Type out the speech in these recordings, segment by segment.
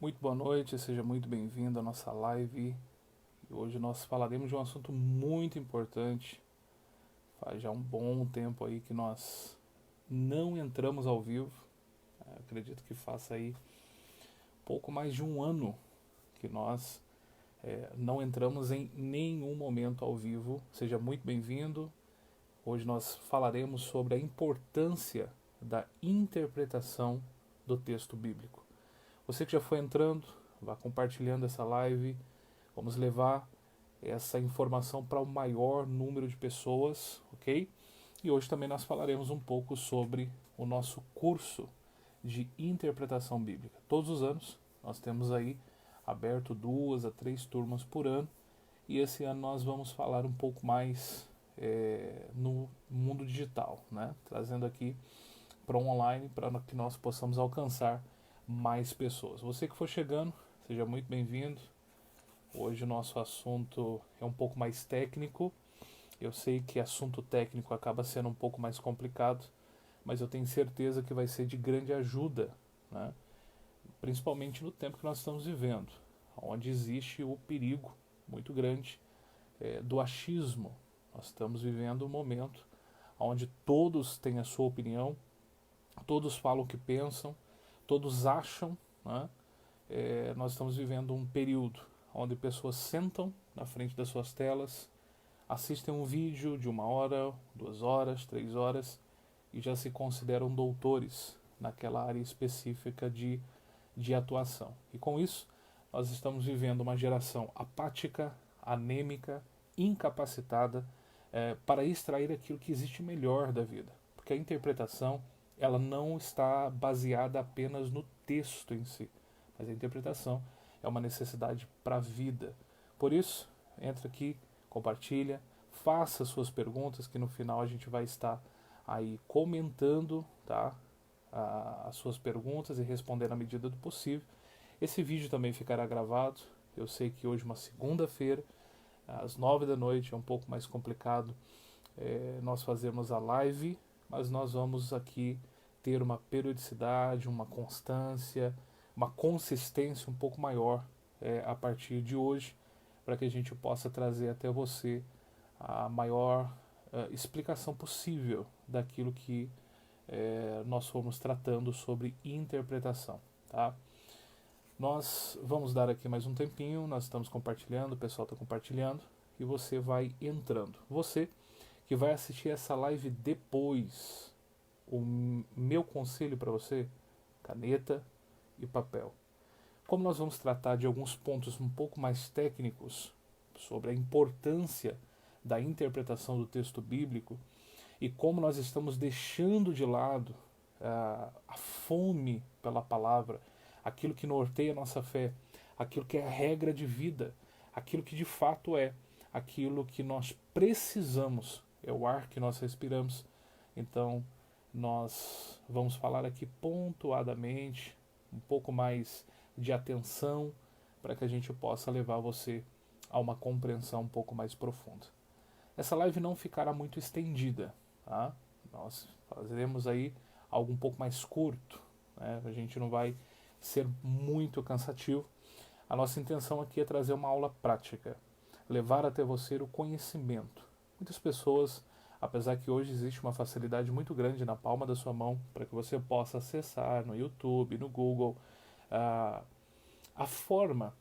Muito boa noite, seja muito bem-vindo à nossa live. E hoje nós falaremos de um assunto muito importante. Faz já um bom tempo aí que nós não entramos ao vivo. Acredito que faça aí pouco mais de um ano que nós não entramos em nenhum momento ao vivo. Seja muito bem-vindo. Hoje nós falaremos sobre a importância da interpretação do texto bíblico. Você que já foi entrando, vá compartilhando essa live. Vamos levar essa informação para o maior número de pessoas, ok? E hoje também nós falaremos um pouco sobre o nosso curso de interpretação bíblica. Todos os anos nós temos aí aberto 2 a 3 turmas por ano, e esse ano nós vamos falar um pouco mais no mundo digital, né? Trazendo aqui para o online para que nós possamos alcançar mais pessoas. Você que for chegando, seja muito bem-vindo. Hoje o nosso assunto é um pouco mais técnico. Eu sei que assunto técnico acaba sendo um pouco mais complicado, mas eu tenho certeza que vai ser de grande ajuda, né? Principalmente no tempo que nós estamos vivendo, onde existe o perigo muito grande do achismo. Nós estamos vivendo um momento onde todos têm a sua opinião, todos falam o que pensam, todos acham, né? Nós estamos vivendo um período onde pessoas sentam na frente das suas telas, assistem um vídeo de 1 hora, 2 horas, 3 horas e já se consideram doutores naquela área específica de atuação. E com isso, nós estamos vivendo uma geração apática, anêmica, incapacitada para extrair aquilo que existe melhor da vida. Porque a interpretação ela não está baseada apenas no texto em si, mas a interpretação é uma necessidade para a vida. Por isso, entra aqui, compartilha, faça suas perguntas, que no final a gente vai estar aí comentando, tá? As suas perguntas e respondendo à medida do possível. Esse vídeo também ficará gravado. Eu sei que hoje, uma segunda-feira, às 9 da noite, é um pouco mais complicado nós fazermos a live, mas nós vamos aqui ter uma periodicidade, uma constância, uma consistência um pouco maior a partir de hoje, para que a gente possa trazer até você a maior explicação possível daquilo que nós fomos tratando sobre interpretação, tá? Nós vamos dar aqui mais um tempinho, nós estamos compartilhando, o pessoal está compartilhando, e você vai entrando. Você que vai assistir essa live depois, o meu conselho para você, caneta e papel. Como nós vamos tratar de alguns pontos um pouco mais técnicos sobre a importância da interpretação do texto bíblico e como nós estamos deixando de lado a fome pela palavra, aquilo que norteia a nossa fé, aquilo que é a regra de vida, aquilo que de fato é, aquilo que nós precisamos, é o ar que nós respiramos. Então, nós vamos falar aqui pontuadamente, um pouco mais de atenção, para que a gente possa levar você a uma compreensão um pouco mais profunda. Essa live não ficará muito estendida, tá? Nós fazeremos aí algo um pouco mais curto, né? A gente não vai ser muito cansativo. A nossa intenção aqui é trazer uma aula prática, levar até você o conhecimento. Muitas pessoas, apesar que hoje existe uma facilidade muito grande na palma da sua mão para que você possa acessar no YouTube, no Google, a forma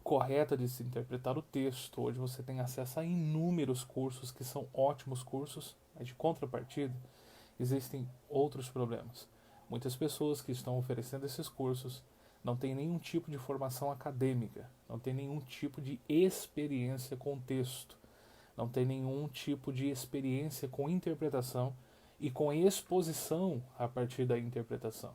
correta de se interpretar o texto. Hoje você tem acesso a inúmeros cursos que são ótimos cursos, mas de contrapartida existem outros problemas. Muitas pessoas que estão oferecendo esses cursos não têm nenhum tipo de formação acadêmica, não têm nenhum tipo de experiência com o texto, não têm nenhum tipo de experiência com interpretação e com exposição a partir da interpretação.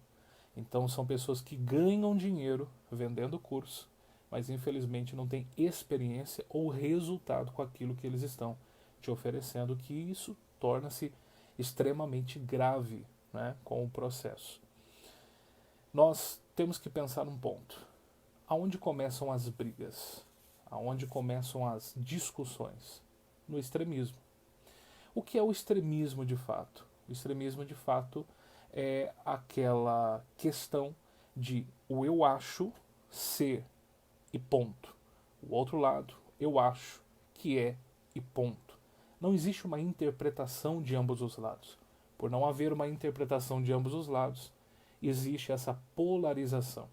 Então são pessoas que ganham dinheiro vendendo curso, mas infelizmente não têm experiência ou resultado com aquilo que eles estão te oferecendo, que isso torna-se extremamente grave, né, com o processo. Nós temos que pensar um ponto. Aonde começam as brigas? Aonde começam as discussões? No extremismo. O que é o extremismo de fato? O extremismo de fato é aquela questão de o eu acho, ser e ponto. O outro lado, eu acho que é e ponto. Não existe uma interpretação de ambos os lados. Por não haver uma interpretação de ambos os lados, existe essa polarização.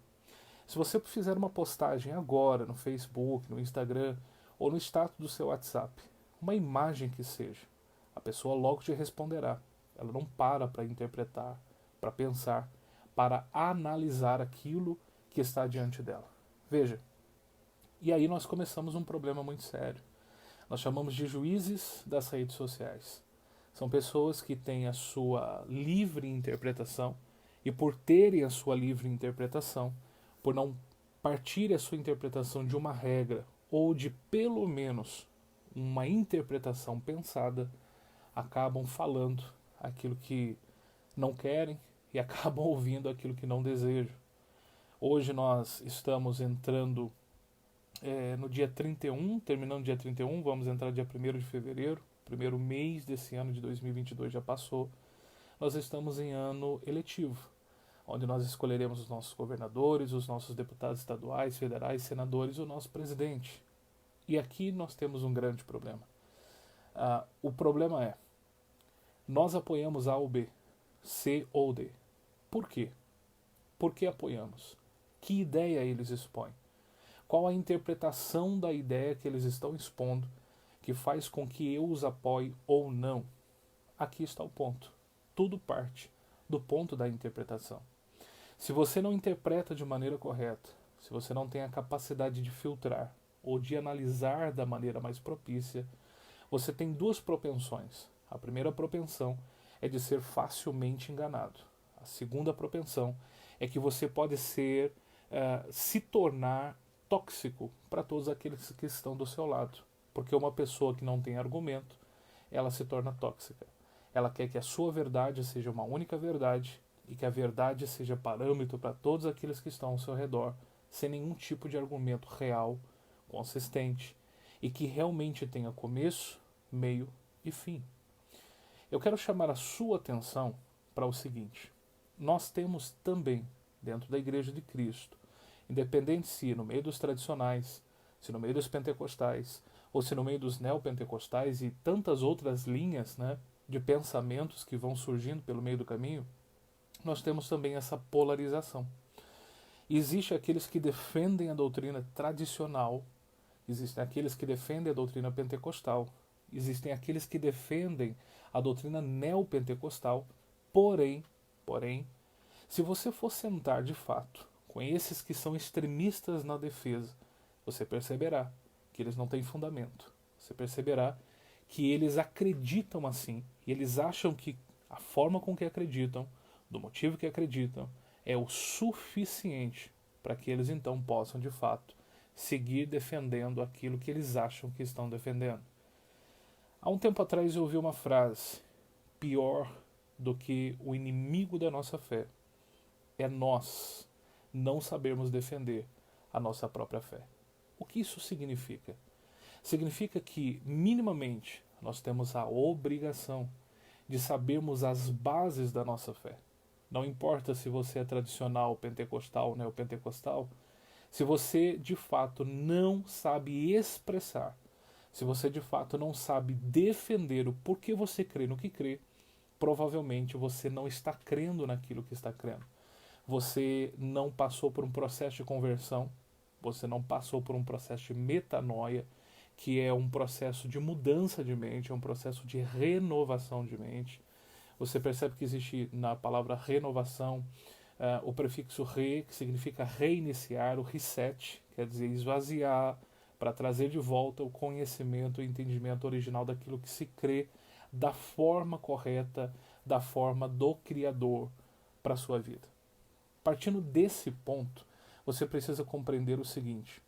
Se você fizer uma postagem agora no Facebook, no Instagram ou no status do seu WhatsApp, uma imagem que seja, a pessoa logo te responderá. Ela não para interpretar, para pensar, para analisar aquilo que está diante dela. Veja, e aí nós começamos um problema muito sério. Nós chamamos de juízes das redes sociais. São pessoas que têm a sua livre interpretação e por terem a sua livre interpretação, por não partir a sua interpretação de uma regra ou de pelo menos uma interpretação pensada, acabam falando aquilo que não querem e acabam ouvindo aquilo que não desejam. Hoje nós estamos entrando no dia 31, terminando dia 31, vamos entrar dia 1º de fevereiro, primeiro mês desse ano de 2022 já passou. Nós estamos em ano eletivo, onde nós escolheremos os nossos governadores, os nossos deputados estaduais, federais, senadores e o nosso presidente. E aqui nós temos um grande problema. O problema é, nós apoiamos A ou B, C ou D. Por quê? Por que apoiamos? Que ideia eles expõem? Qual a interpretação da ideia que eles estão expondo que faz com que eu os apoie ou não? Aqui está o ponto. Tudo parte do ponto da interpretação. Se você não interpreta de maneira correta, se você não tem a capacidade de filtrar ou de analisar da maneira mais propícia, você tem duas propensões. A primeira propensão é de ser facilmente enganado. A segunda propensão é que você pode se tornar tóxico para todos aqueles que estão do seu lado. Porque uma pessoa que não tem argumento, ela se torna tóxica. Ela quer que a sua verdade seja uma única verdade e que a verdade seja parâmetro para todos aqueles que estão ao seu redor, sem nenhum tipo de argumento real, consistente e que realmente tenha começo, meio e fim. Eu quero chamar a sua atenção para o seguinte: nós temos também, dentro da Igreja de Cristo, independente se no meio dos tradicionais, se no meio dos pentecostais, ou se no meio dos neopentecostais e tantas outras linhas, de pensamentos que vão surgindo pelo meio do caminho, nós temos também essa polarização. Existe aqueles que defendem a doutrina tradicional, existem aqueles que defendem a doutrina pentecostal, existem aqueles que defendem a doutrina neopentecostal, porém, se você for sentar de fato com esses que são extremistas na defesa, você perceberá que eles não têm fundamento. Você perceberá que eles acreditam assim, e eles acham que a forma com que acreditam, do motivo que acreditam, é o suficiente para que eles então possam de fato seguir defendendo aquilo que eles acham que estão defendendo. Há um tempo atrás eu ouvi uma frase: pior do que o inimigo da nossa fé é nós não sabermos defender a nossa própria fé. O que isso significa? Significa que, minimamente, nós temos a obrigação de sabermos as bases da nossa fé. Não importa se você é tradicional, pentecostal, neopentecostal, se você de fato não sabe expressar, se você de fato não sabe defender o porquê você crê no que crê, provavelmente você não está crendo naquilo que está crendo. Você não passou por um processo de conversão, você não passou por um processo de metanoia, que é um processo de mudança de mente, é um processo de renovação de mente. Você percebe que existe na palavra renovação o prefixo re, que significa reiniciar, o reset, quer dizer esvaziar, para trazer de volta o conhecimento, o entendimento original daquilo que se crê, da forma correta, da forma do Criador para a sua vida. Partindo desse ponto, você precisa compreender o seguinte: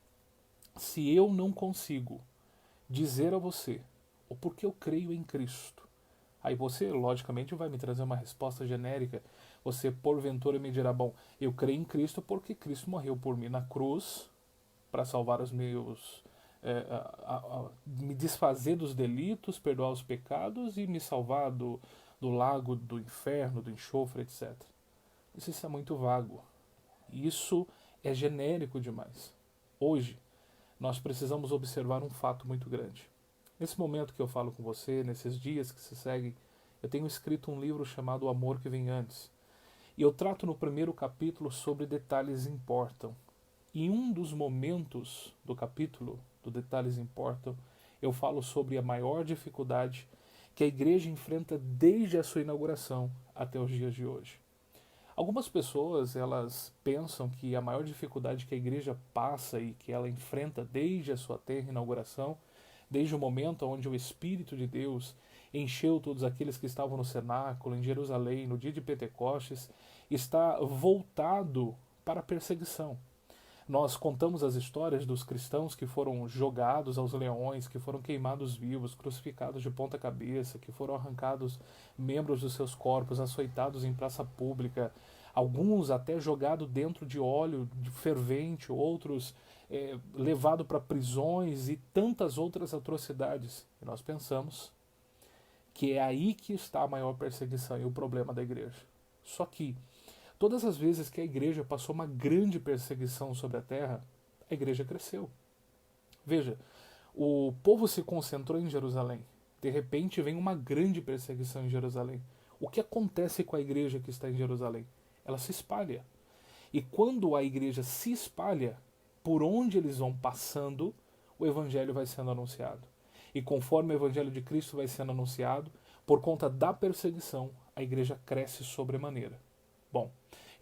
se eu não consigo dizer a você o porquê eu creio em Cristo, aí você, logicamente, vai me trazer uma resposta genérica. Você, porventura, me dirá: bom, eu creio em Cristo porque Cristo morreu por mim na cruz para salvar os meus... me desfazer dos delitos, perdoar os pecados e me salvar do lago, do inferno, do enxofre, etc. Isso é muito vago. Isso é genérico demais. Hoje, nós precisamos observar um fato muito grande. Nesse momento que eu falo com você, nesses dias que se seguem, eu tenho escrito um livro chamado O Amor que Vem Antes. E eu trato no primeiro capítulo sobre detalhes importam. E um dos momentos do capítulo, do Detalhes Importam, eu falo sobre a maior dificuldade que a igreja enfrenta desde a sua inauguração até os dias de hoje. Algumas pessoas, elas pensam que a maior dificuldade que a igreja passa e que ela enfrenta desde a sua terra inauguração, desde o momento onde o Espírito de Deus encheu todos aqueles que estavam no cenáculo, em Jerusalém, no dia de Pentecostes, está voltado para a perseguição. Nós contamos as histórias dos cristãos que foram jogados aos leões, que foram queimados vivos, crucificados de ponta cabeça, que foram arrancados membros dos seus corpos, açoitados em praça pública, alguns até jogados dentro de óleo de fervente, outros levados para prisões e tantas outras atrocidades. E nós pensamos que é aí que está a maior perseguição e o problema da igreja. Só que todas as vezes que a igreja passou uma grande perseguição sobre a terra, a igreja cresceu. Veja, o povo se concentrou em Jerusalém. De repente vem uma grande perseguição em Jerusalém. O que acontece com a igreja que está em Jerusalém? Ela se espalha. E quando a igreja se espalha, por onde eles vão passando, o evangelho vai sendo anunciado. E conforme o evangelho de Cristo vai sendo anunciado, por conta da perseguição, a igreja cresce sobremaneira. Bom,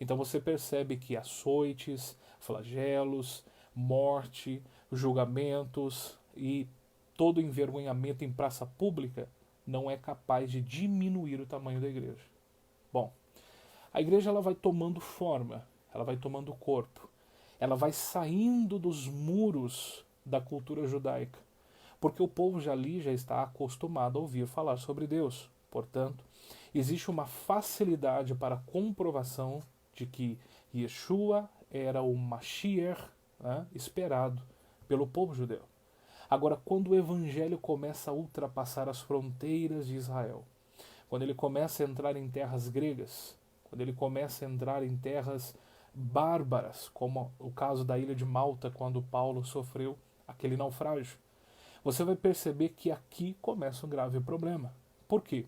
então você percebe que açoites, flagelos, morte, julgamentos e todo envergonhamento em praça pública não é capaz de diminuir o tamanho da igreja. Bom, a igreja ela vai tomando forma, ela vai tomando corpo, ela vai saindo dos muros da cultura judaica, porque o povo já ali já está acostumado a ouvir falar sobre Deus. Portanto, existe uma facilidade para a comprovação de que Yeshua era o Mashiach, né, esperado pelo povo judeu. Agora, quando o evangelho começa a ultrapassar as fronteiras de Israel, quando ele começa a entrar em terras gregas, quando ele começa a entrar em terras bárbaras, como o caso da ilha de Malta, quando Paulo sofreu aquele naufrágio, você vai perceber que aqui começa um grave problema. Por quê?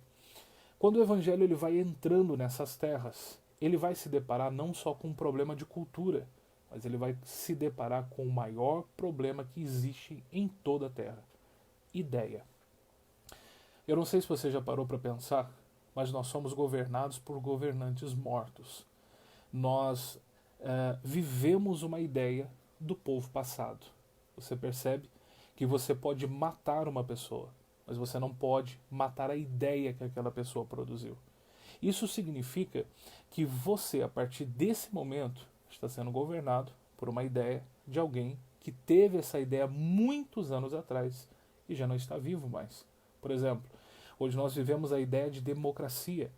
Quando o evangelho ele vai entrando nessas terras, ele vai se deparar não só com um problema de cultura, mas ele vai se deparar com o maior problema que existe em toda a terra: ideia. Eu não sei se você já parou para pensar, mas nós somos governados por governantes mortos. Nós vivemos uma ideia do povo passado. Você percebe que você pode matar uma pessoa, mas você não pode matar a ideia que aquela pessoa produziu. Isso significa que você, a partir desse momento, está sendo governado por uma ideia de alguém que teve essa ideia muitos anos atrás e já não está vivo mais. Por exemplo, hoje nós vivemos a ideia de democracia,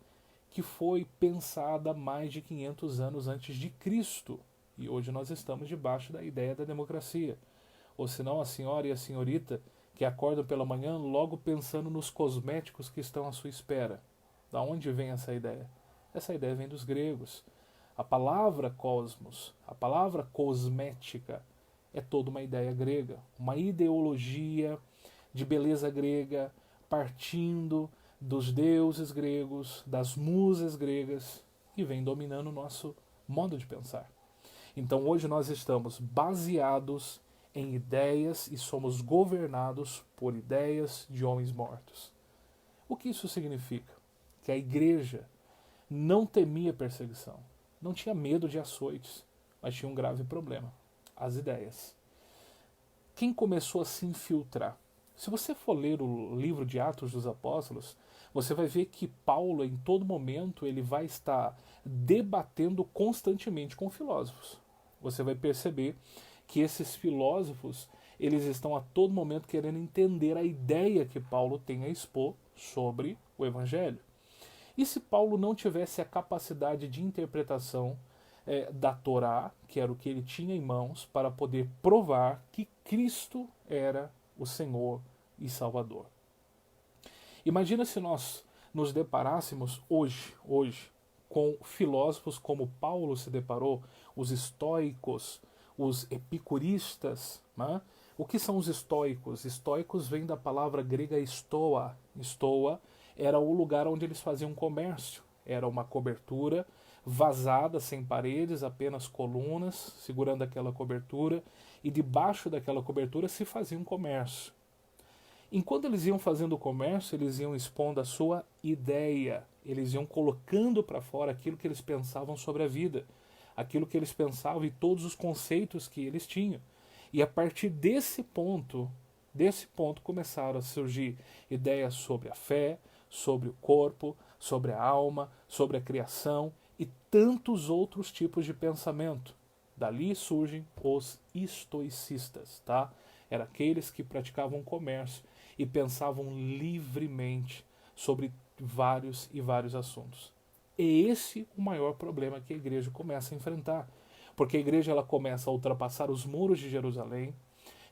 que foi pensada mais de 500 anos antes de Cristo. E hoje nós estamos debaixo da ideia da democracia. Ou senão a senhora e a senhorita que acordam pela manhã logo pensando nos cosméticos que estão à sua espera. Da onde vem essa ideia? Essa ideia vem dos gregos. A palavra cosmos, a palavra cosmética, é toda uma ideia grega, uma ideologia de beleza grega, partindo dos deuses gregos, das musas gregas, e vem dominando o nosso modo de pensar. Então hoje nós estamos baseados em ideias e somos governados por ideias de homens mortos. O que isso significa? Que a igreja não temia perseguição, não tinha medo de açoites, mas tinha um grave problema: as ideias. Quem começou a se infiltrar? Se você for ler o livro de Atos dos Apóstolos, você vai ver que Paulo, em todo momento, ele vai estar debatendo constantemente com filósofos. Você vai perceber que esses filósofos, eles estão a todo momento querendo entender a ideia que Paulo tem a expor sobre o Evangelho. E se Paulo não tivesse a capacidade de interpretação da Torá, que era o que ele tinha em mãos, para poder provar que Cristo era o Senhor e Salvador? Imagina se nós nos deparássemos hoje, com filósofos como Paulo se deparou, os estoicos, os epicuristas. Né? O que são os estoicos? Estoicos vem da palavra grega estoa. Estoa era o lugar onde eles faziam comércio. Era uma cobertura vazada, sem paredes, apenas colunas, segurando aquela cobertura, e debaixo daquela cobertura se fazia um comércio. Enquanto eles iam fazendo o comércio, eles iam expondo a sua ideia, eles iam colocando para fora aquilo que eles pensavam sobre a vida, aquilo que eles pensavam e todos os conceitos que eles tinham. E a partir desse ponto começaram a surgir ideias sobre a fé, sobre o corpo, sobre a alma, sobre a criação e tantos outros tipos de pensamento. Dali surgem os estoicistas, tá? Eram aqueles que praticavam comércio e pensavam livremente sobre vários e vários assuntos. E esse é o maior problema que a igreja começa a enfrentar. Porque a igreja ela começa a ultrapassar os muros de Jerusalém,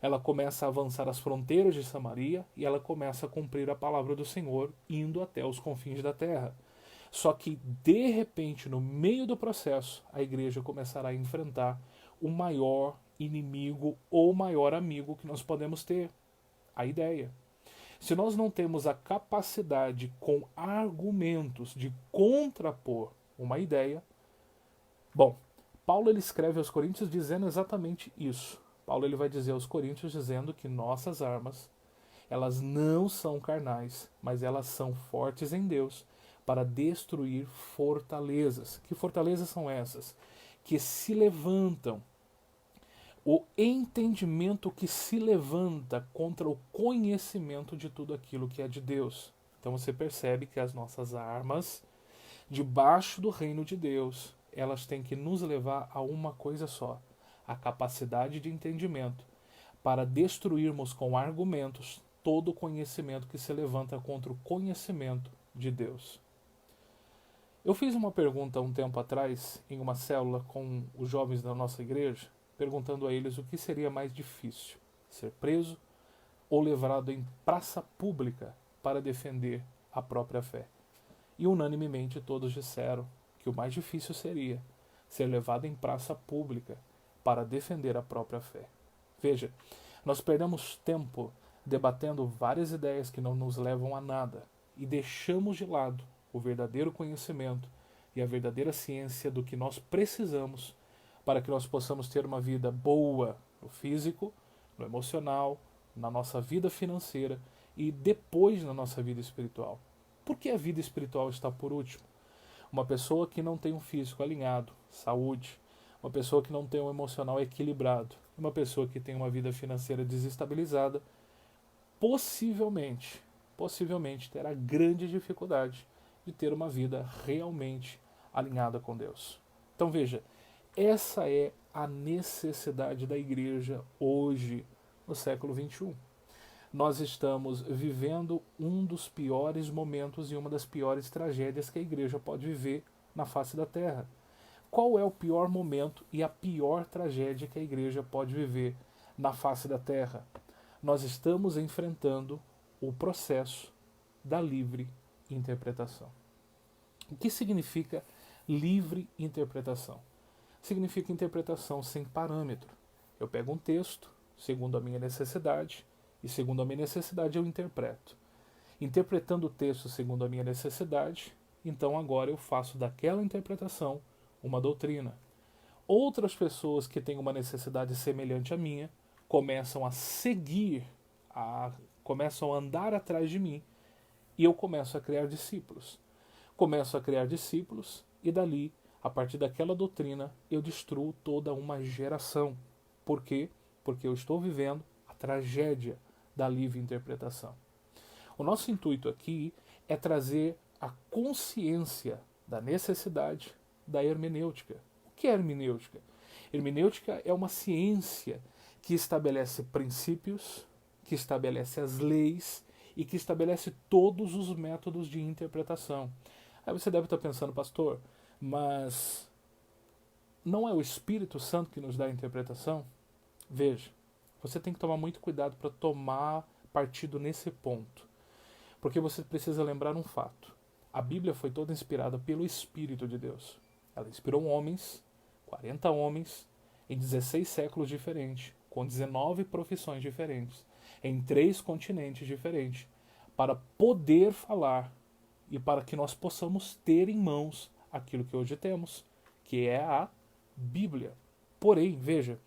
ela começa a avançar as fronteiras de Samaria e ela começa a cumprir a palavra do Senhor, indo até os confins da terra. Só que, de repente, no meio do processo, a igreja começará a enfrentar o maior inimigo ou maior amigo que nós podemos ter, a ideia. Se nós não temos a capacidade com argumentos de contrapor uma ideia, bom, Paulo ele escreve aos Coríntios dizendo exatamente isso. Paulo ele vai dizer aos Coríntios dizendo que nossas armas, elas não são carnais, mas elas são fortes em Deus para destruir fortalezas. Que fortalezas são essas? Que se levantam. O entendimento que se levanta contra o conhecimento de tudo aquilo que é de Deus. Então você percebe que as nossas armas, debaixo do reino de Deus, elas têm que nos levar a uma coisa só: a capacidade de entendimento, para destruirmos com argumentos todo o conhecimento que se levanta contra o conhecimento de Deus. Eu fiz uma pergunta um tempo atrás, em uma célula com os jovens da nossa igreja, perguntando a eles o que seria mais difícil: ser preso ou levado em praça pública para defender a própria fé. E unanimemente todos disseram que o mais difícil seria ser levado em praça pública para defender a própria fé. Veja, nós perdemos tempo debatendo várias ideias que não nos levam a nada e deixamos de lado o verdadeiro conhecimento e a verdadeira ciência do que nós precisamos para que nós possamos ter uma vida boa no físico, no emocional, na nossa vida financeira e depois na nossa vida espiritual. Por que a vida espiritual está por último? Uma pessoa que não tem um físico alinhado, saúde, uma pessoa que não tem um emocional equilibrado, uma pessoa que tem uma vida financeira desestabilizada, possivelmente terá grande dificuldade de ter uma vida realmente alinhada com Deus. Então veja, essa é a necessidade da igreja hoje, no século XXI. Nós estamos vivendo um dos piores momentos e uma das piores tragédias que a igreja pode viver na face da terra. Qual é o pior momento e a pior tragédia que a igreja pode viver na face da terra? Nós estamos enfrentando o processo da livre interpretação. O que significa livre interpretação? Significa interpretação sem parâmetro. Eu pego um texto, segundo a minha necessidade, e segundo a minha necessidade eu interpreto. Interpretando o texto segundo a minha necessidade, então agora eu faço daquela interpretação uma doutrina. Outras pessoas que têm uma necessidade semelhante à minha começam a seguir, começam a andar atrás de mim e eu começo a criar discípulos. Começo a criar discípulos e dali, a partir daquela doutrina, eu destruo toda uma geração. Por quê? Porque eu estou vivendo a tragédia da livre interpretação. O nosso intuito aqui é trazer a consciência da necessidade da hermenêutica. O que é hermenêutica? Hermenêutica é uma ciência que estabelece princípios, que estabelece as leis e que estabelece todos os métodos de interpretação. Aí você deve estar pensando, pastor, mas não é o Espírito Santo que nos dá a interpretação? Veja, você tem que tomar muito cuidado para tomar partido nesse ponto. Porque você precisa lembrar um fato. A Bíblia foi toda inspirada pelo Espírito de Deus. Ela inspirou homens, 40 homens, em 16 séculos diferentes, com 19 profissões diferentes, em 3 continentes diferentes, para poder falar e para que nós possamos ter em mãos aquilo que hoje temos, que é a Bíblia. Porém, veja,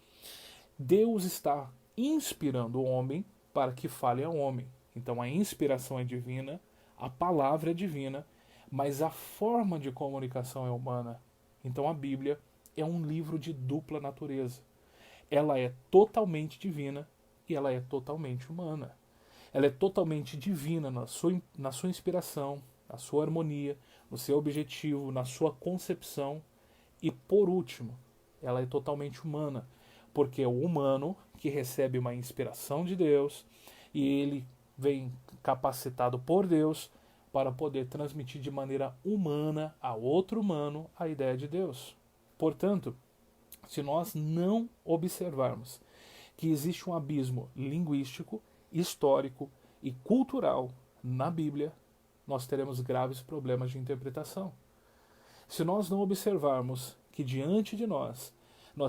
Deus está inspirando o homem para que fale ao homem. Então a inspiração é divina, a palavra é divina, mas a forma de comunicação é humana. Então a Bíblia é um livro de dupla natureza. Ela é totalmente divina e ela é totalmente humana. Ela é totalmente divina na sua inspiração, na sua harmonia, no seu objetivo, na sua concepção. E por último, ela é totalmente humana, porque é o humano que recebe uma inspiração de Deus e ele vem capacitado por Deus para poder transmitir de maneira humana a outro humano a ideia de Deus. Portanto, se nós não observarmos que existe um abismo linguístico, histórico e cultural na Bíblia, nós teremos graves problemas de interpretação. Se nós não observarmos que diante de nós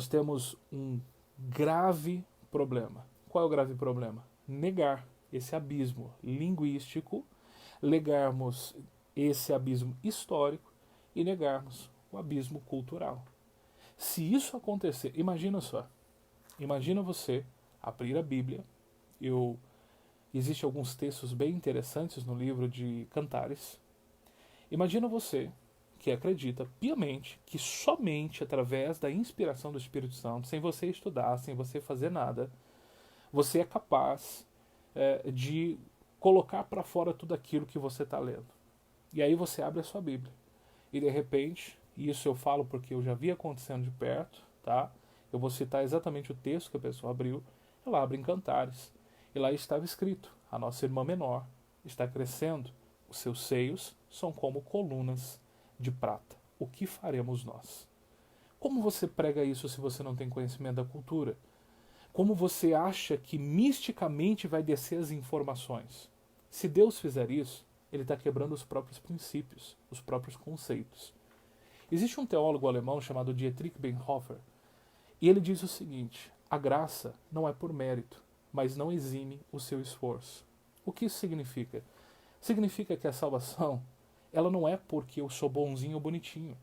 temos um grave problema. Qual é o grave problema? Negar esse abismo linguístico, negarmos esse abismo histórico e negarmos o abismo cultural. Se isso acontecer, imagina só, imagina você abrir a Bíblia, existem alguns textos bem interessantes no livro de Cantares. Imagina você que acredita piamente que somente através da inspiração do Espírito Santo, sem você estudar, sem você fazer nada, você é capaz de colocar para fora tudo aquilo que você está lendo. E aí você abre a sua Bíblia. E de repente, e isso eu falo porque eu já vi acontecendo de perto, tá? Eu vou citar exatamente o texto que a pessoa abriu. Ela abre em Cantares. E lá estava escrito: a nossa irmã menor está crescendo, os seus seios são como colunas de prata. O que faremos nós? Como você prega isso se você não tem conhecimento da cultura? Como você acha que misticamente vai descer as informações? Se Deus fizer isso, ele está quebrando os próprios princípios, os próprios conceitos. Existe um teólogo alemão chamado Dietrich Bonhoeffer, e ele diz o seguinte: a graça não é por mérito, mas não exime o seu esforço. O que isso significa? Significa que a salvação, ela não é porque eu sou bonzinho ou bonitinho.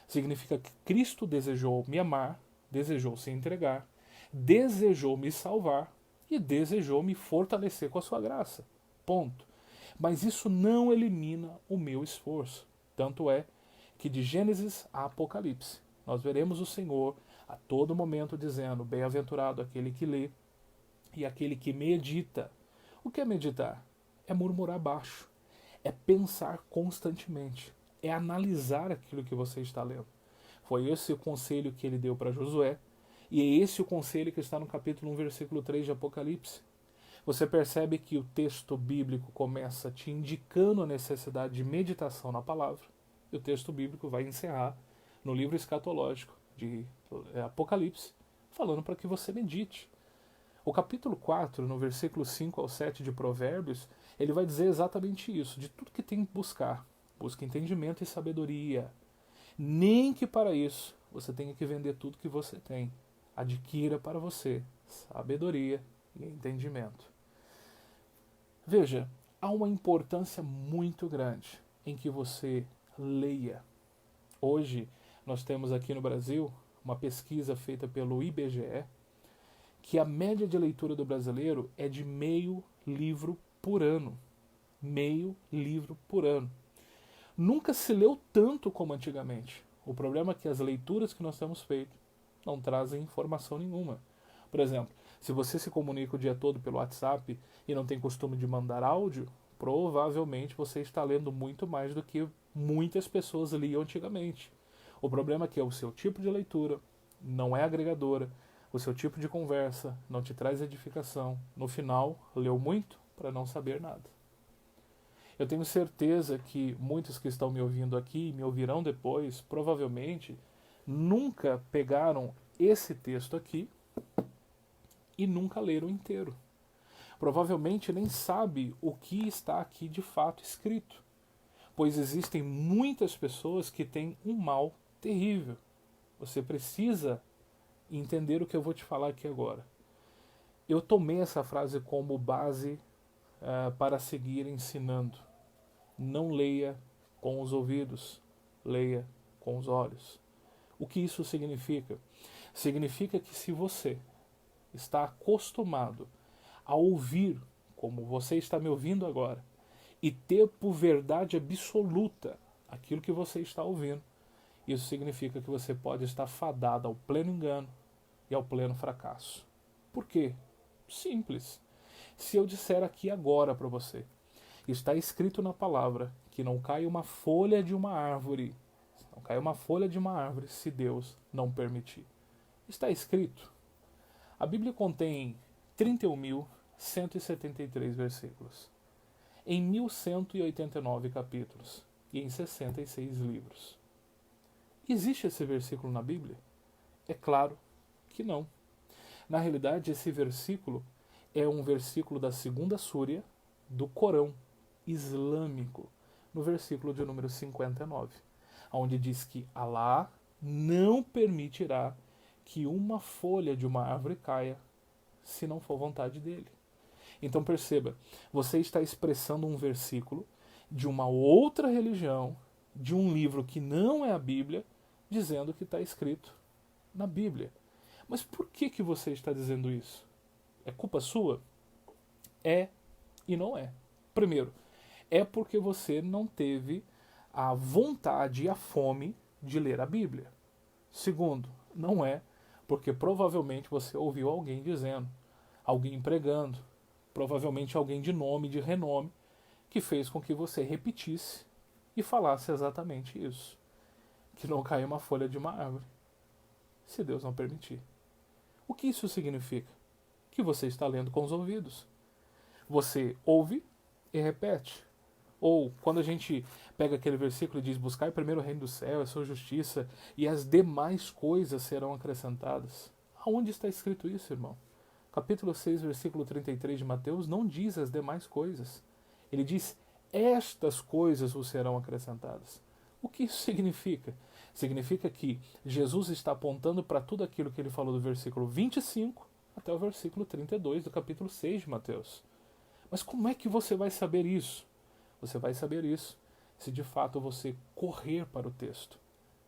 Significa que Cristo desejou me amar, desejou se entregar, desejou me salvar e desejou me fortalecer com a sua graça. Ponto. Mas isso não elimina o meu esforço. Tanto é que de Gênesis a Apocalipse, nós veremos o Senhor a todo momento dizendo: bem-aventurado aquele que lê e aquele que medita. O que é meditar? É murmurar baixo, é pensar constantemente, é analisar aquilo que você está lendo. Foi esse o conselho que ele deu para Josué, e é esse o conselho que está no capítulo 1, versículo 3 de Apocalipse. Você percebe que o texto bíblico começa te indicando a necessidade de meditação na palavra, e o texto bíblico vai encerrar no livro escatológico de Apocalipse, falando para que você medite. O capítulo 4, no versículo 5 ao 7 de Provérbios, ele vai dizer exatamente isso: de tudo que tem que buscar, busque entendimento e sabedoria. Nem que para isso você tenha que vender tudo que você tem. Adquira para você sabedoria e entendimento. Veja, há uma importância muito grande em que você leia. Hoje, nós temos aqui no Brasil uma pesquisa feita pelo IBGE, que a média de leitura do brasileiro é de meio livro por ano. Meio livro por ano. Nunca se leu tanto como antigamente. O problema é que as leituras que nós temos feito não trazem informação nenhuma. Por exemplo, se você se comunica o dia todo pelo WhatsApp e não tem costume de mandar áudio, provavelmente você está lendo muito mais do que muitas pessoas liam antigamente. O problema é que o seu tipo de leitura não é agregadora, o seu tipo de conversa não te traz edificação. No final, leu muito para não saber nada. Eu tenho certeza que muitos que estão me ouvindo aqui e me ouvirão depois, provavelmente, nunca pegaram esse texto aqui e nunca leram inteiro. Provavelmente nem sabe o que está aqui de fato escrito. pois existem muitas pessoas que têm um mal terrível. Você precisa entender o que eu vou te falar aqui agora. Eu tomei essa frase como base para seguir ensinando. Não leia com os ouvidos, leia com os olhos. O que isso significa? Significa que se você está acostumado a ouvir, como você está me ouvindo agora, e ter por verdade absoluta aquilo que você está ouvindo, isso significa que você pode estar fadado ao pleno engano e ao pleno fracasso. Por quê? Simples. Se eu disser aqui agora para você, está escrito na palavra que não cai uma folha de uma árvore, não cai uma folha de uma árvore se Deus não permitir. Está escrito. A Bíblia contém 31.173 versículos, em 1.189 capítulos e em 66 livros. Existe esse versículo na Bíblia? É claro que não. Na realidade, esse versículo é um versículo da segunda súria do Corão islâmico, no versículo de número 59, onde diz que Alá não permitirá que uma folha de uma árvore caia se não for vontade dele. Então perceba, você está expressando um versículo de uma outra religião, de um livro que não é a Bíblia, dizendo que está escrito na Bíblia. Mas por que você está dizendo isso? É culpa sua? É e não é. Primeiro, é porque você não teve a vontade e a fome de ler a Bíblia. Segundo, não é porque provavelmente você ouviu alguém dizendo, alguém pregando, provavelmente alguém de nome, de renome, que fez com que você repetisse e falasse exatamente isso. Que não cai uma folha de uma árvore, se Deus não permitir. O que isso significa? Que você está lendo com os ouvidos. Você ouve e repete. Ou quando a gente pega aquele versículo e diz, buscai primeiro o reino do céu, a sua justiça, e as demais coisas serão acrescentadas. Aonde está escrito isso, irmão? Capítulo 6, versículo 33 de Mateus não diz as demais coisas. Ele diz, estas coisas vos serão acrescentadas. O que isso significa? Significa que Jesus está apontando para tudo aquilo que ele falou do versículo 25 até o versículo 32 do capítulo 6 de Mateus. Mas como é que você vai saber isso? Você vai saber isso se de fato você correr para o texto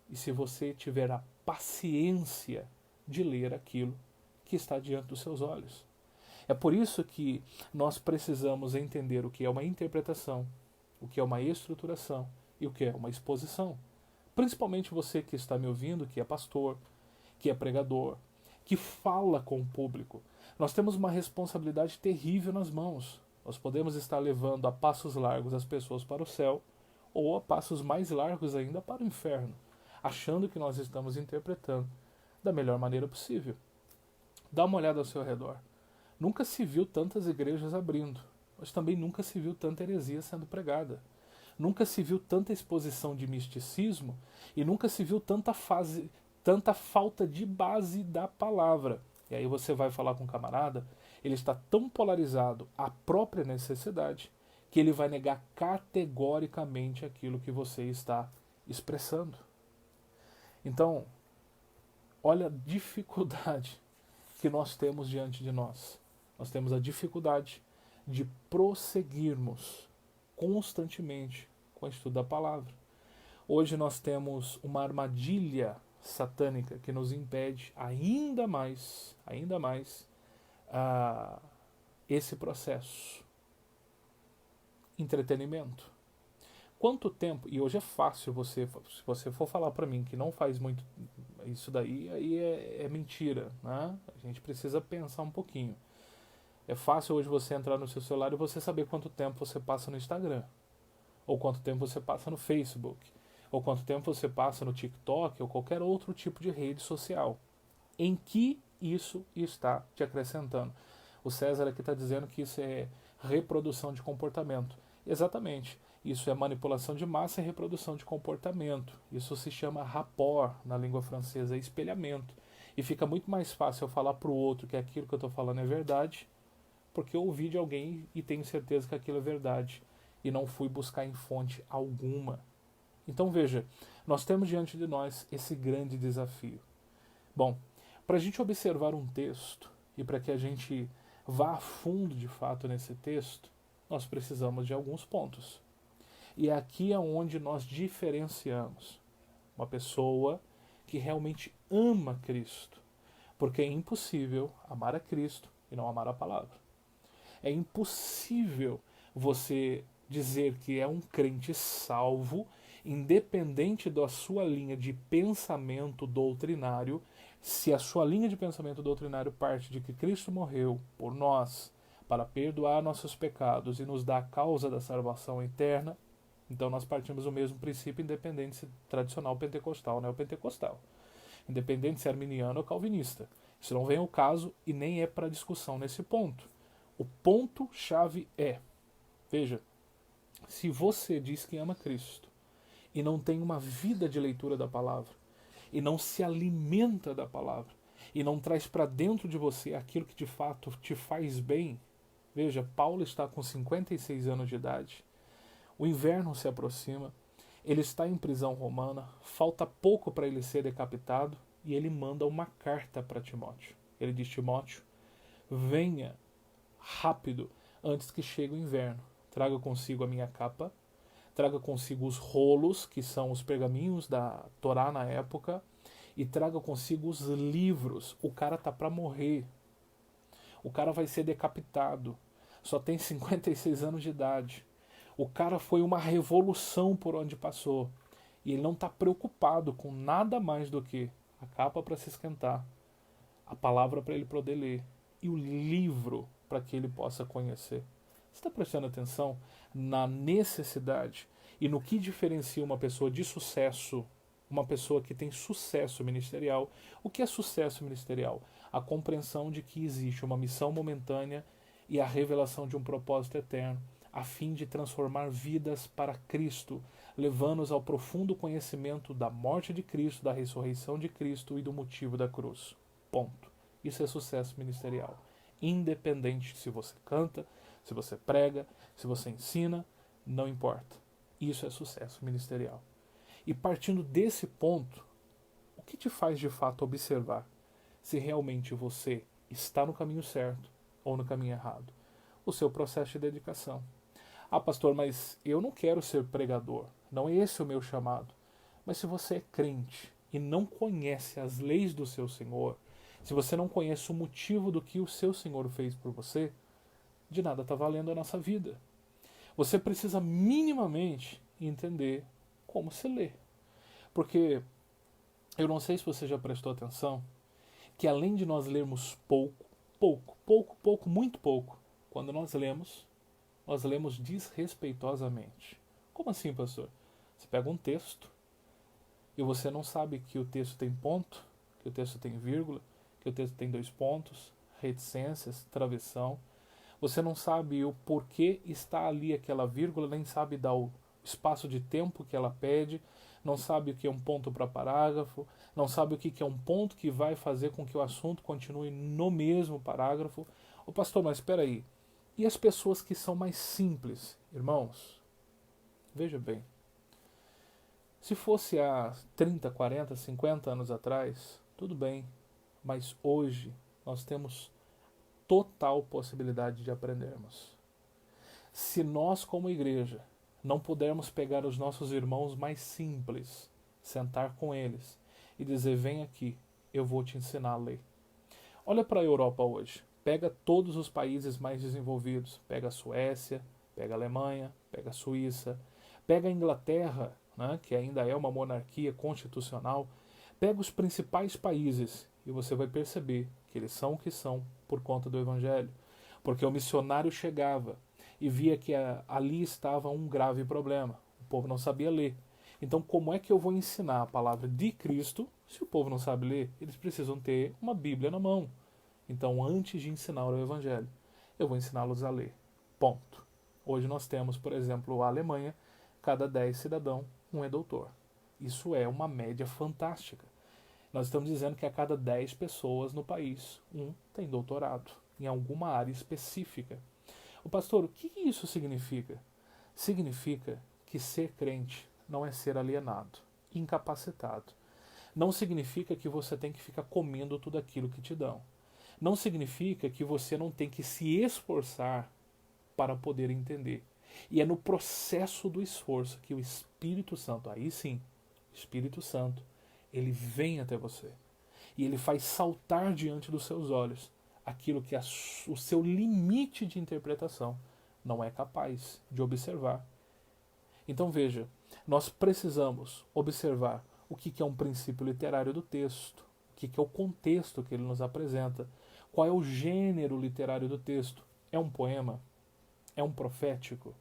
e se você tiver a paciência de ler aquilo que está diante dos seus olhos. É por isso que nós precisamos entender o que é uma interpretação, o que é uma estruturação e o que é uma exposição. Principalmente você que está me ouvindo, que é pastor, que é pregador, que fala com o público. Nós temos uma responsabilidade terrível nas mãos. Nós podemos estar levando a passos largos as pessoas para o céu ou a passos mais largos ainda para o inferno, achando que nós estamos interpretando da melhor maneira possível. Dá uma olhada ao seu redor. Nunca se viu tantas igrejas abrindo, mas também nunca se viu tanta heresia sendo pregada. Nunca se viu tanta exposição de misticismo e nunca se viu tanta falta de base da palavra. E aí você vai falar com um camarada, ele está tão polarizado à própria necessidade que ele vai negar categoricamente aquilo que você está expressando. Então, olha a dificuldade que nós temos diante de nós. Nós temos a dificuldade de prosseguirmos constantemente com o estudo da palavra. Hoje nós temos uma armadilha satânica que nos impede ainda mais esse processo. Entretenimento. Quanto tempo, e hoje é fácil se você for falar para mim que não faz muito isso daí, aí é mentira, né? A gente precisa pensar um pouquinho. É fácil hoje você entrar no seu celular e você saber quanto tempo você passa no Instagram, ou quanto tempo você passa no Facebook, ou quanto tempo você passa no TikTok, ou qualquer outro tipo de rede social. Em que isso está te acrescentando? O César aqui está dizendo que isso é reprodução de comportamento. Exatamente. Isso é manipulação de massa e reprodução de comportamento. Isso se chama rapport na língua francesa, é espelhamento. E fica muito mais fácil eu falar para o outro que aquilo que eu estou falando é verdade, porque eu ouvi de alguém e tenho certeza que aquilo é verdade. e não fui buscar em fonte alguma. Então veja, nós temos diante de nós esse grande desafio. Bom, para a gente observar um texto e para que a gente vá a fundo de fato nesse texto, nós precisamos de alguns pontos. E é aqui onde nós diferenciamos uma pessoa que realmente ama Cristo. Porque é impossível amar a Cristo e não amar a palavra. É impossível você dizer que é um crente salvo, independente da sua linha de pensamento doutrinário, se a sua linha de pensamento doutrinário parte de que Cristo morreu por nós para perdoar nossos pecados e nos dar a causa da salvação eterna, então nós partimos do mesmo princípio, independente se tradicional pentecostal ou neopentecostal. Independente se é arminiano ou calvinista. Isso não vem ao caso e nem é para discussão nesse ponto. O ponto-chave é, veja, se você diz que ama Cristo e não tem uma vida de leitura da palavra, e não se alimenta da palavra, e não traz para dentro de você aquilo que de fato te faz bem, veja, Paulo está com 56 anos de idade, o inverno se aproxima, ele está em prisão romana, falta pouco para ele ser decapitado, e ele manda uma carta para Timóteo. Ele diz: Timóteo, venha rápido antes que chegue o inverno. Traga consigo a minha capa, traga consigo os rolos, que são os pergaminhos da Torá na época, e traga consigo os livros. O cara tá para morrer. O cara vai ser decapitado. Só tem 56 anos de idade. O cara foi uma revolução por onde passou. E ele não está preocupado com nada mais do que a capa para se esquentar, a palavra para ele poder ler e o livro para que ele possa conhecer. Você está prestando atenção na necessidade e no que diferencia uma pessoa de sucesso, uma pessoa que tem sucesso ministerial? O que é sucesso ministerial? A compreensão de que existe uma missão momentânea e a revelação de um propósito eterno, a fim de transformar vidas para Cristo, levando-os ao profundo conhecimento da morte de Cristo, da ressurreição de Cristo e do motivo da cruz. Ponto. Isso é sucesso ministerial. Independente se você canta, se você prega, se você ensina, não importa. Isso é sucesso ministerial. E partindo desse ponto, o que te faz de fato observar se realmente você está no caminho certo ou no caminho errado? O seu processo de dedicação. Ah, pastor, mas eu não quero ser pregador. Não é esse o meu chamado. Mas se você é crente e não conhece as leis do seu Senhor, se você não conhece o motivo do que o seu Senhor fez por você, de nada está valendo a nossa vida. Você precisa minimamente entender como se lê. Porque eu não sei se você já prestou atenção que além de nós lermos pouco, muito pouco, quando nós lemos desrespeitosamente. Como assim, pastor? Você pega um texto e você não sabe que o texto tem ponto, que o texto tem vírgula, que o texto tem 2 pontos, reticências, travessão. Você não sabe o porquê está ali aquela vírgula, nem sabe dar o espaço de tempo que ela pede, não sabe o que é um ponto para parágrafo, não sabe o que é um ponto que vai fazer com que o assunto continue no mesmo parágrafo. Ô pastor, mas espera aí. E as pessoas que são mais simples, irmãos? Veja bem. Se fosse há 30, 40, 50 anos atrás, tudo bem. Mas hoje nós temos total possibilidade de aprendermos. Se nós, como igreja, não pudermos pegar os nossos irmãos mais simples, sentar com eles e dizer: vem aqui, eu vou te ensinar a ler. Olha para a Europa hoje. Pega todos os países mais desenvolvidos. Pega a Suécia, pega a Alemanha, pega a Suíça, pega a Inglaterra, né, que ainda é uma monarquia constitucional. Pega os principais países e você vai perceber que eles são o que são por conta do Evangelho. Porque o missionário chegava e via que ali estava um grave problema. O povo não sabia ler. Então, como é que eu vou ensinar a palavra de Cristo se o povo não sabe ler? Eles precisam ter uma Bíblia na mão. Então, antes de ensinar o Evangelho, eu vou ensiná-los a ler. Ponto. Hoje nós temos, por exemplo, a Alemanha, cada 10 cidadãos, um é doutor. Isso é uma média fantástica. Nós estamos dizendo que a cada 10 pessoas no país, um tem doutorado em alguma área específica. O pastor, o que isso significa? Significa que ser crente não é ser alienado, incapacitado. Não significa que você tem que ficar comendo tudo aquilo que te dão. Não significa que você não tem que se esforçar para poder entender. E é no processo do esforço que o Espírito Santo, aí sim, o Espírito Santo, ele vem até você. E ele faz saltar diante dos seus olhos aquilo que o seu limite de interpretação não é capaz de observar. Então veja, nós precisamos observar o que é um princípio literário do texto, o que é o contexto que ele nos apresenta, qual é o gênero literário do texto. É um poema? É um profético?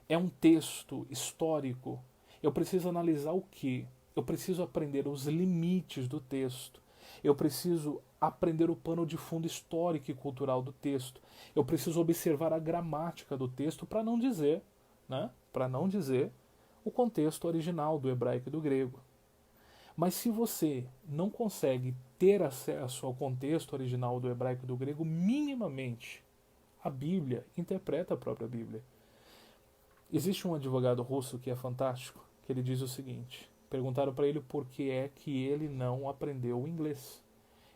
É um texto histórico? Eu preciso analisar o quê? Eu preciso aprender os limites do texto. Eu preciso aprender o pano de fundo histórico e cultural do texto. Eu preciso observar a gramática do texto para não dizer, para não dizer o contexto original do hebraico e do grego. Mas se você não consegue ter acesso ao contexto original do hebraico e do grego minimamente, a Bíblia interpreta a própria Bíblia. Existe um advogado russo que é fantástico, que ele diz o seguinte: perguntaram para ele por que é que ele não aprendeu o inglês.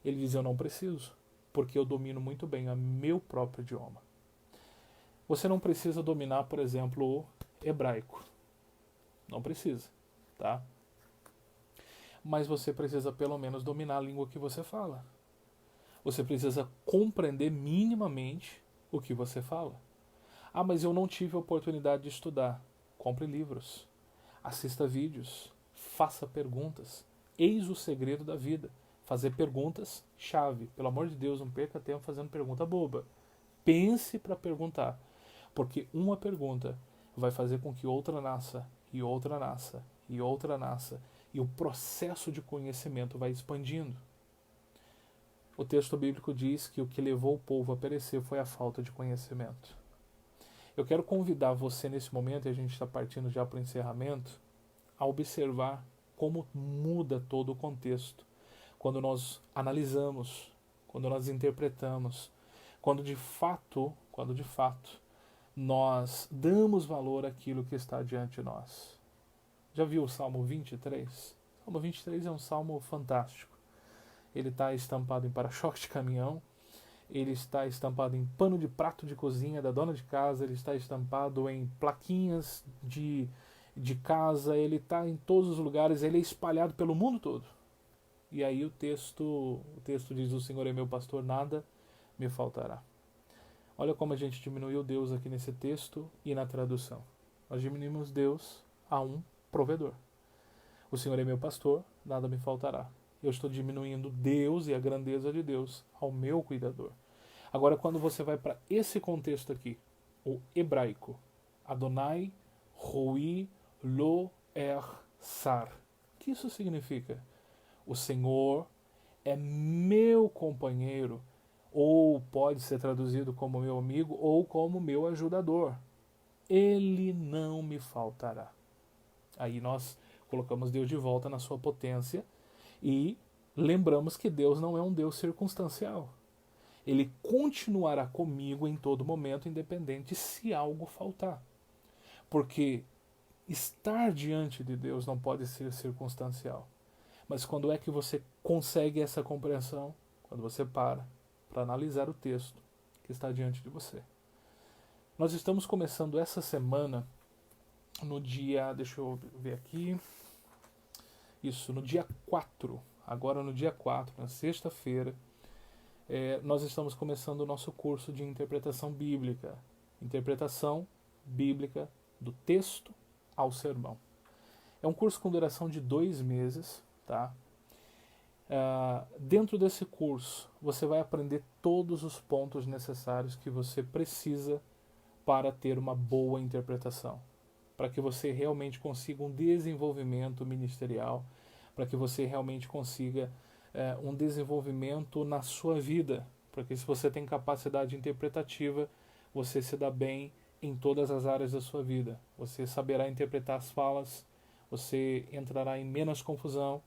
Ele diz: eu não preciso, porque eu domino muito bem o meu próprio idioma. Você não precisa dominar, por exemplo, o hebraico. Não precisa, tá? Mas você precisa pelo menos dominar a língua que você fala. Você precisa compreender minimamente o que você fala. Ah, mas eu não tive a oportunidade de estudar. Compre livros, assista vídeos, faça perguntas. Eis o segredo da vida. Fazer perguntas chave. Pelo amor de Deus, não perca tempo fazendo pergunta boba. Pense para perguntar. Porque uma pergunta vai fazer com que outra nasça, e outra nasça, e outra nasça. E o processo de conhecimento vai expandindo. O texto bíblico diz que o que levou o povo a perecer foi a falta de conhecimento. Eu quero convidar você nesse momento, e a gente está partindo já para o encerramento, a observar como muda todo o contexto quando nós analisamos, quando nós interpretamos, quando de fato nós damos valor àquilo que está diante de nós. Já viu o Salmo 23? O Salmo 23 é um salmo fantástico. Ele está estampado em para-choque de caminhão, ele está estampado em pano de prato de cozinha da dona de casa, ele está estampado em plaquinhas de casa, ele está em todos os lugares, ele é espalhado pelo mundo todo. E aí o texto diz: o Senhor é meu pastor, nada me faltará. Olha como a gente diminuiu Deus aqui nesse texto e na tradução. Nós diminuímos Deus a um provedor. O Senhor é meu pastor, nada me faltará. Eu estou diminuindo Deus e a grandeza de Deus ao meu cuidador. Agora, quando você vai para esse contexto aqui, o hebraico, Adonai Roi Lo Sar. O que isso significa? O Senhor é meu companheiro, ou pode ser traduzido como meu amigo, ou como meu ajudador. Ele não me faltará. Aí nós colocamos Deus de volta na sua potência e lembramos que Deus não é um Deus circunstancial. Ele continuará comigo em todo momento, independente se algo faltar. Porque estar diante de Deus não pode ser circunstancial. Mas quando é que você consegue essa compreensão? Quando você para analisar o texto que está diante de você. Nós estamos começando essa semana no dia, deixa eu ver aqui, isso, no dia 4, agora no dia 4, na sexta-feira, nós estamos começando o nosso curso de interpretação bíblica do texto ao sermão. É um curso com duração de 2 meses, tá? Dentro desse curso, você vai aprender todos os pontos necessários que você precisa para ter uma boa interpretação, para que você realmente consiga um desenvolvimento ministerial, para que você realmente consiga um desenvolvimento na sua vida, porque se você tem capacidade interpretativa, você se dá bem em todas as áreas da sua vida. Você saberá interpretar as falas, você entrará em menos confusão,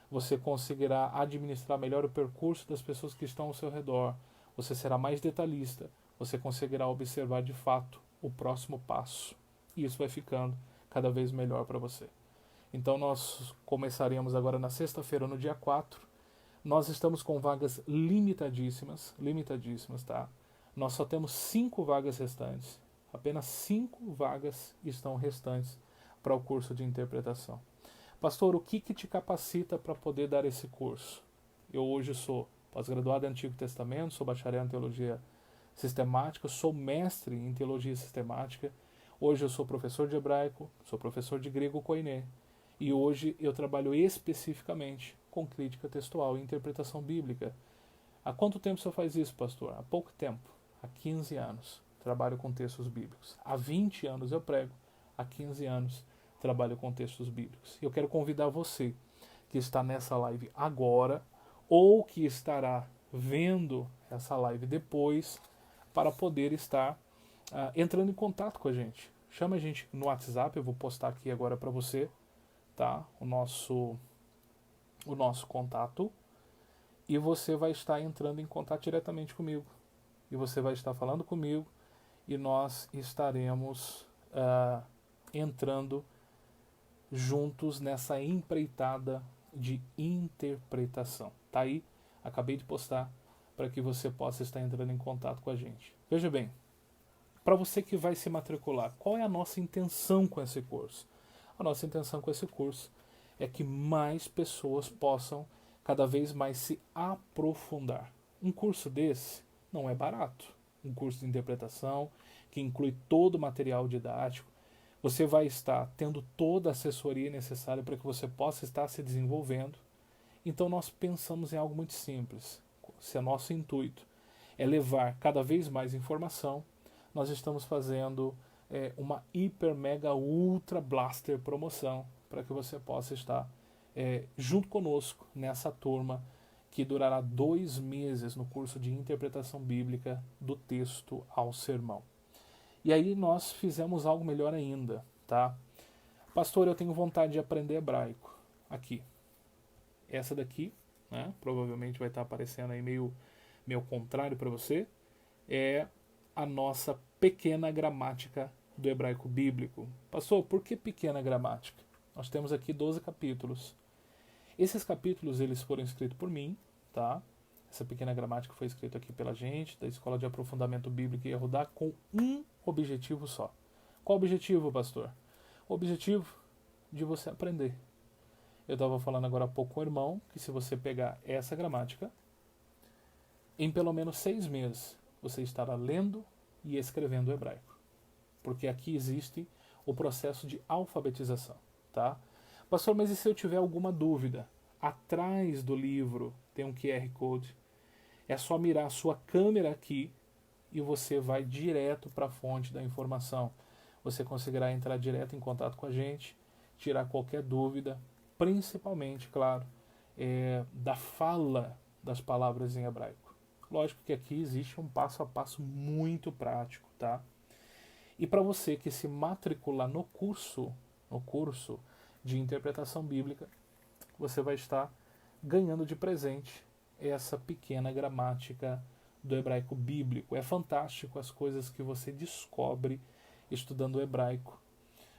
você conseguirá administrar melhor o percurso das pessoas que estão ao seu redor, você será mais detalhista, você conseguirá observar de fato o próximo passo e isso vai ficando cada vez melhor para você. Então nós começaremos agora na sexta-feira, no dia 4. Nós estamos com vagas limitadíssimas, tá? Nós só temos 5 vagas restantes. Apenas 5 vagas estão restantes para o curso de interpretação. Pastor, o que te capacita para poder dar esse curso? Eu hoje sou pós-graduado em Antigo Testamento, sou bacharel em Teologia Sistemática, sou mestre em Teologia Sistemática. Hoje eu sou professor de hebraico, sou professor de grego koiné. E hoje eu trabalho especificamente com crítica textual e interpretação bíblica. Há quanto tempo você faz isso, pastor? Há pouco tempo. Há 15 anos trabalho com textos bíblicos. Há 20 anos eu prego. Há 15 anos trabalho com textos bíblicos. E eu quero convidar você que está nessa live agora ou que estará vendo essa live depois para poder estar entrando em contato com a gente. Chama a gente no WhatsApp, eu vou postar aqui agora para você, tá? O nosso contato, e você vai estar entrando em contato diretamente comigo. E você vai estar falando comigo e nós estaremos entrando juntos nessa empreitada de interpretação. Tá aí, acabei de postar para que você possa estar entrando em contato com a gente. Veja bem, para você que vai se matricular, qual é a nossa intenção com esse curso? A nossa intenção com esse curso é que mais pessoas possam cada vez mais se aprofundar. Um curso desse não é barato. Um curso de interpretação que inclui todo o material didático. Você vai estar tendo toda a assessoria necessária para que você possa estar se desenvolvendo. Então nós pensamos em algo muito simples. Se é nosso intuito é levar cada vez mais informação, nós estamos fazendo uma hiper, mega, ultra blaster promoção para que você possa estar junto conosco nessa turma que durará 2 meses no curso de interpretação bíblica do texto ao sermão. E aí nós fizemos algo melhor ainda, tá? Pastor, eu tenho vontade de aprender hebraico. Aqui. Essa daqui, né, provavelmente vai estar aparecendo aí meio ao contrário para você, é a nossa pequena gramática do hebraico bíblico. Pastor, por que pequena gramática? Nós temos aqui 12 capítulos. Esses capítulos eles foram escritos por mim, tá? Essa pequena gramática foi escrita aqui pela gente, da Escola de Aprofundamento Bíblico Yehudá, com um objetivo só. Qual o objetivo, pastor? O objetivo de você aprender. Eu estava falando agora há pouco com o irmão que se você pegar essa gramática, em pelo menos 6 meses, você estará lendo e escrevendo o hebraico. Porque aqui existe o processo de alfabetização, tá? Pastor, mas e se eu tiver alguma dúvida? Atrás do livro tem um QR Code. É só mirar a sua câmera aqui e você vai direto para a fonte da informação. Você conseguirá entrar direto em contato com a gente, tirar qualquer dúvida, principalmente, claro, da fala das palavras em hebraico. Lógico que aqui existe um passo a passo muito prático, tá? E para você que se matricular no curso de interpretação bíblica, você vai estar ganhando de presente essa pequena gramática do hebraico bíblico. É fantástico as coisas que você descobre estudando o hebraico.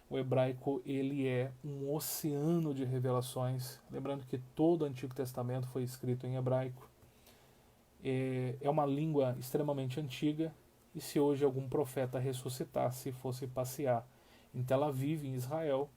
O hebraico ele é um oceano de revelações. Lembrando que todo o Antigo Testamento foi escrito em hebraico. É uma língua extremamente antiga. E se hoje algum profeta ressuscitasse e fosse passear em Tel Aviv, em Israel,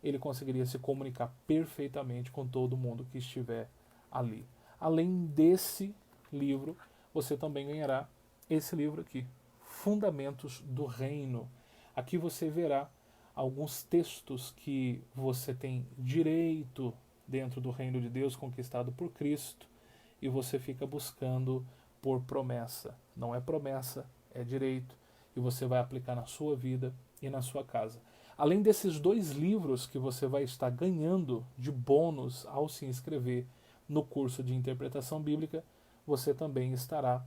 ele conseguiria se comunicar perfeitamente com todo mundo que estiver ali. Além desse livro, você também ganhará esse livro aqui, Fundamentos do Reino. Aqui você verá alguns textos que você tem direito dentro do reino de Deus conquistado por Cristo e você fica buscando por promessa. Não é promessa, é direito, e você vai aplicar na sua vida e na sua casa. Além desses 2 livros que você vai estar ganhando de bônus ao se inscrever no curso de interpretação bíblica, você também estará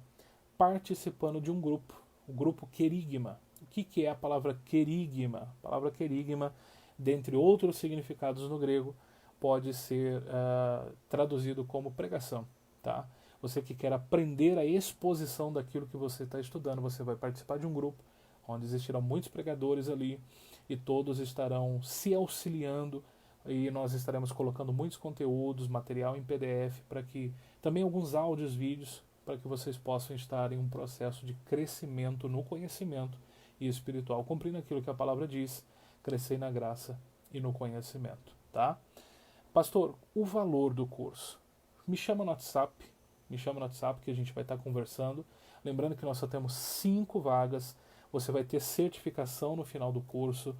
participando de um grupo, o grupo Querigma. O que é a palavra querigma? A palavra querigma, dentre outros significados no grego, pode ser traduzido como pregação, tá? Você que quer aprender a exposição daquilo que você está estudando, você vai participar de um grupo onde existirão muitos pregadores ali e todos estarão se auxiliando e nós estaremos colocando muitos conteúdos, material em PDF, para que também alguns áudios, vídeos, para que vocês possam estar em um processo de crescimento no conhecimento e espiritual, cumprindo aquilo que a palavra diz, crescer na graça e no conhecimento, tá? Pastor, o valor do curso. Me chama no WhatsApp que a gente vai estar conversando. Lembrando que nós só temos 5 vagas, você vai ter certificação no final do curso,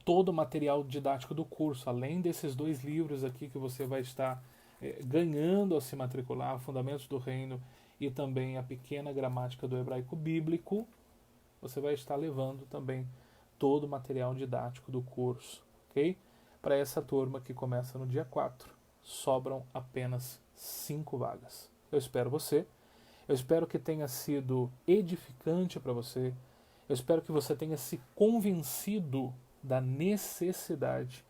todo o material didático do curso, além desses 2 livros aqui que você vai estar ganhando ao se matricular, Fundamentos do Reino e também a Pequena Gramática do Hebraico Bíblico, você vai estar levando também todo o material didático do curso, ok? Para essa turma que começa no dia 4, sobram apenas 5 vagas. Eu espero você, eu espero que tenha sido edificante para você, eu espero que você tenha se convencido da necessidade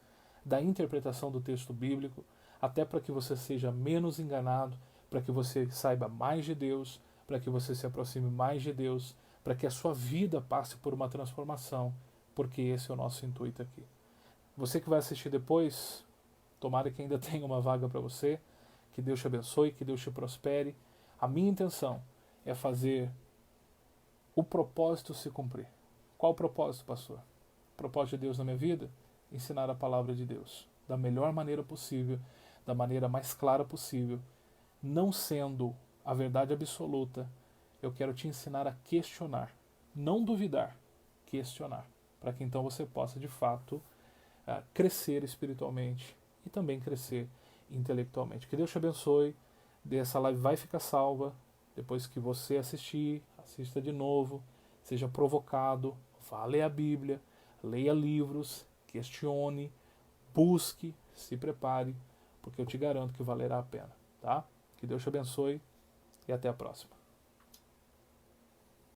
da interpretação do texto bíblico, até para que você seja menos enganado, para que você saiba mais de Deus, para que você se aproxime mais de Deus, para que a sua vida passe por uma transformação, porque esse é o nosso intuito aqui. Você que vai assistir depois, tomara que ainda tenha uma vaga para você, que Deus te abençoe, que Deus te prospere. A minha intenção é fazer o propósito se cumprir. Qual o propósito, pastor? O propósito de Deus na minha vida? Ensinar a palavra de Deus da melhor maneira possível, da maneira mais clara possível, não sendo a verdade absoluta. Eu quero te ensinar a questionar, não duvidar, questionar, para que então você possa de fato crescer espiritualmente e também crescer intelectualmente. Que Deus te abençoe. Essa live vai ficar salva. Depois que você assistir, assista de novo, seja provocado, vá ler a Bíblia, leia livros, questione, busque, se prepare, porque eu te garanto que valerá a pena, tá? Que Deus te abençoe e até a próxima.